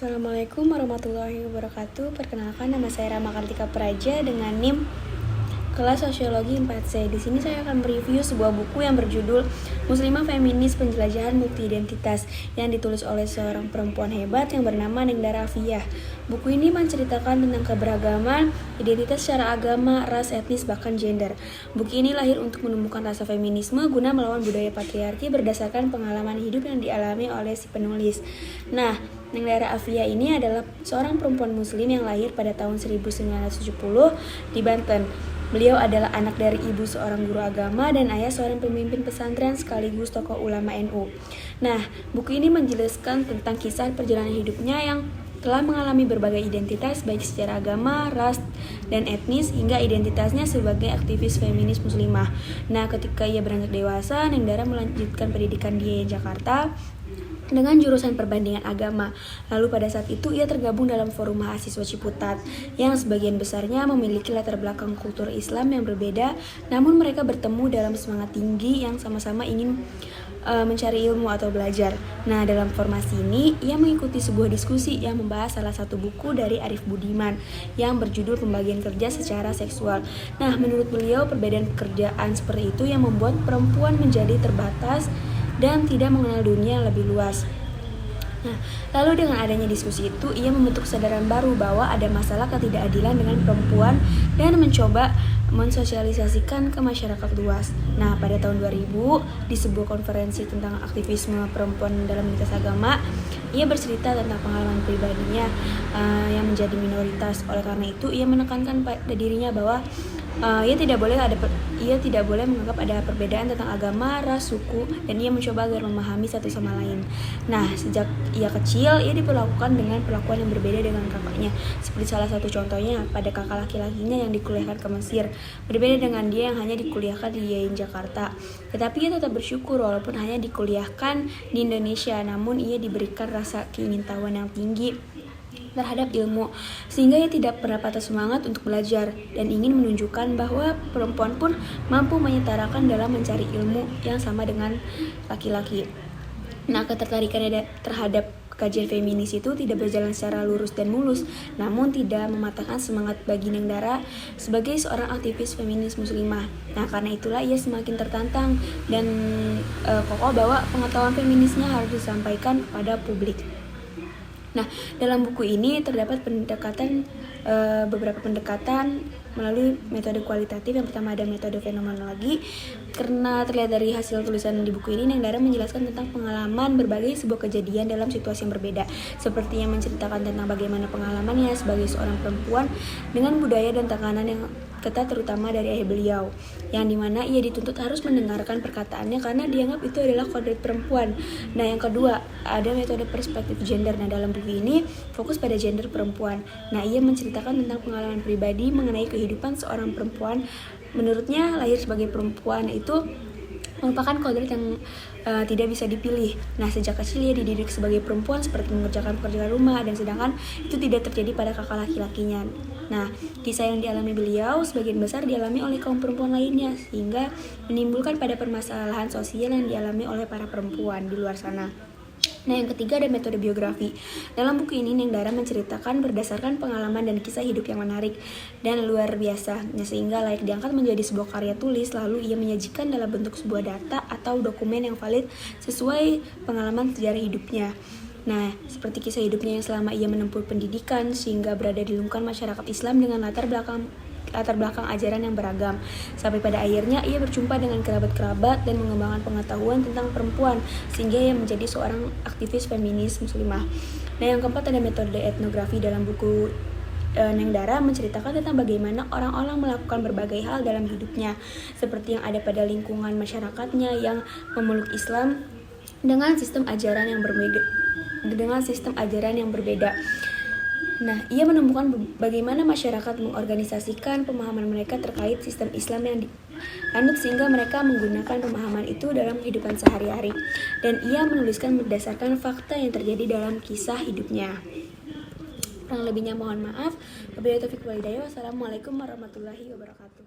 Assalamualaikum warahmatullahi wabarakatuh. Perkenalkan, nama saya Rama Kartika Praja dengan NIM kelas Sosiologi 4C. Di sini saya akan mereview sebuah buku yang berjudul Muslimah Feminis Penjelajahan Multi-Identitas yang ditulis oleh seorang perempuan hebat yang bernama Nengdara Afiyah. Buku ini menceritakan tentang keberagaman, identitas secara agama, ras, etnis, bahkan gender. Buku ini lahir untuk menumbuhkan rasa feminisme guna melawan budaya patriarki berdasarkan pengalaman hidup yang dialami oleh si penulis. Nah, Nengdara Afiyah ini adalah seorang perempuan muslim yang lahir pada tahun 1970 di Banten. Beliau adalah anak dari ibu seorang guru agama dan ayah seorang pemimpin pesantren sekaligus tokoh ulama NU. Nah, buku ini menjelaskan tentang kisah perjalanan hidupnya yang telah mengalami berbagai identitas baik secara agama, ras, dan etnis hingga identitasnya sebagai aktivis feminis muslimah. Nah, ketika ia beranjak dewasa, Nengdara melanjutkan pendidikan di Jakarta dengan jurusan perbandingan agama. Lalu pada saat itu ia tergabung dalam forum mahasiswa Ciputat yang sebagian besarnya memiliki latar belakang kultur Islam yang berbeda, namun mereka bertemu dalam semangat tinggi yang sama-sama ingin mencari ilmu atau belajar. Nah, dalam formasi ini ia mengikuti sebuah diskusi yang membahas salah satu buku dari Arif Budiman yang berjudul Pembagian Kerja Secara Seksual. Nah, menurut beliau perbedaan pekerjaan seperti itu yang membuat perempuan menjadi terbatas dan tidak mengenal dunia yang lebih luas. Nah, lalu dengan adanya diskusi itu, ia membentuk kesadaran baru bahwa ada masalah ketidakadilan dengan perempuan dan mencoba mensosialisasikan ke masyarakat luas. Nah, pada tahun 2000, di sebuah konferensi tentang aktivisme perempuan dalam lintas agama, ia bercerita tentang pengalaman pribadinya yang menjadi minoritas. Oleh karena itu, ia menekankan pada dirinya bahwa ia tidak boleh menganggap ada perbedaan tentang agama, ras, suku, dan ia mencoba agar memahami satu sama lain. Nah, sejak ia kecil, ia diperlakukan dengan perlakuan yang berbeda dengan kakaknya. Seperti salah satu contohnya pada kakak laki-lakinya yang dikuliahkan ke Mesir, berbeda dengan dia yang hanya dikuliahkan di YAIN Jakarta. Tetapi ia tetap bersyukur walaupun hanya dikuliahkan di Indonesia, namun ia diberikan rasa keingintahuan yang tinggi terhadap ilmu, sehingga ia tidak pernah patah semangat untuk belajar dan ingin menunjukkan bahwa perempuan pun mampu menyetarakan dalam mencari ilmu yang sama dengan laki-laki. Nah, ketertarikannya terhadap kajian feminis itu tidak berjalan secara lurus dan mulus, namun tidak mematahkan semangat bagi Nengdara sebagai seorang aktivis feminis muslimah. Nah, karena itulah ia semakin tertantang dan kokoh bahwa pengetahuan feminisnya harus disampaikan kepada publik. Nah, dalam buku ini terdapat beberapa pendekatan melalui metode kualitatif. Yang pertama ada metode fenomenologi. Karena terlihat dari hasil tulisan di buku ini, Nengdara menjelaskan tentang pengalaman berbagai sebuah kejadian dalam situasi yang berbeda, seperti yang menceritakan tentang bagaimana pengalamannya sebagai seorang perempuan dengan budaya dan tekanan yang ketat terutama dari ayah beliau, yang dimana ia dituntut harus mendengarkan perkataannya karena dianggap itu adalah kodrat perempuan. Nah, yang kedua ada metode perspektif gender. Nah, dalam buku ini fokus pada gender perempuan. Nah, ia menceritakan tentang pengalaman pribadi mengenai kehidupan seorang perempuan. Menurutnya lahir sebagai perempuan itu merupakan kodrat yang tidak bisa dipilih. Nah, sejak kecil ia dididik sebagai perempuan seperti mengerjakan pekerjaan rumah, dan sedangkan itu tidak terjadi pada kakak laki-lakinya. Nah, kisah yang dialami beliau sebagian besar dialami oleh kaum perempuan lainnya, sehingga menimbulkan pada permasalahan sosial yang dialami oleh para perempuan di luar sana. Nah, yang ketiga ada metode biografi. Dalam buku ini Nengdara menceritakan berdasarkan pengalaman dan kisah hidup yang menarik dan luar biasa, sehingga layak diangkat menjadi sebuah karya tulis. Lalu ia menyajikan dalam bentuk sebuah data atau dokumen yang valid sesuai pengalaman sejarah hidupnya. Nah, seperti kisah hidupnya yang selama ia menempuh pendidikan sehingga berada di lingkungan masyarakat Islam dengan latar belakang ajaran yang beragam, sampai pada akhirnya ia berjumpa dengan kerabat-kerabat dan mengembangkan pengetahuan tentang perempuan sehingga ia menjadi seorang aktivis feminis muslimah. Nah, yang keempat ada metode etnografi. Dalam buku Nengdara menceritakan tentang bagaimana orang-orang melakukan berbagai hal dalam hidupnya, seperti yang ada pada lingkungan masyarakatnya yang memeluk Islam dengan sistem ajaran yang berbeda. Nah, ia menemukan bagaimana masyarakat mengorganisasikan pemahaman mereka terkait sistem Islam yang dianut sehingga mereka menggunakan pemahaman itu dalam kehidupan sehari-hari. Dan ia menuliskan berdasarkan fakta yang terjadi dalam kisah hidupnya. Kurang lebihnya mohon maaf. Wabillahi taufiq wal hidayah. Wassalamualaikum warahmatullahi wabarakatuh.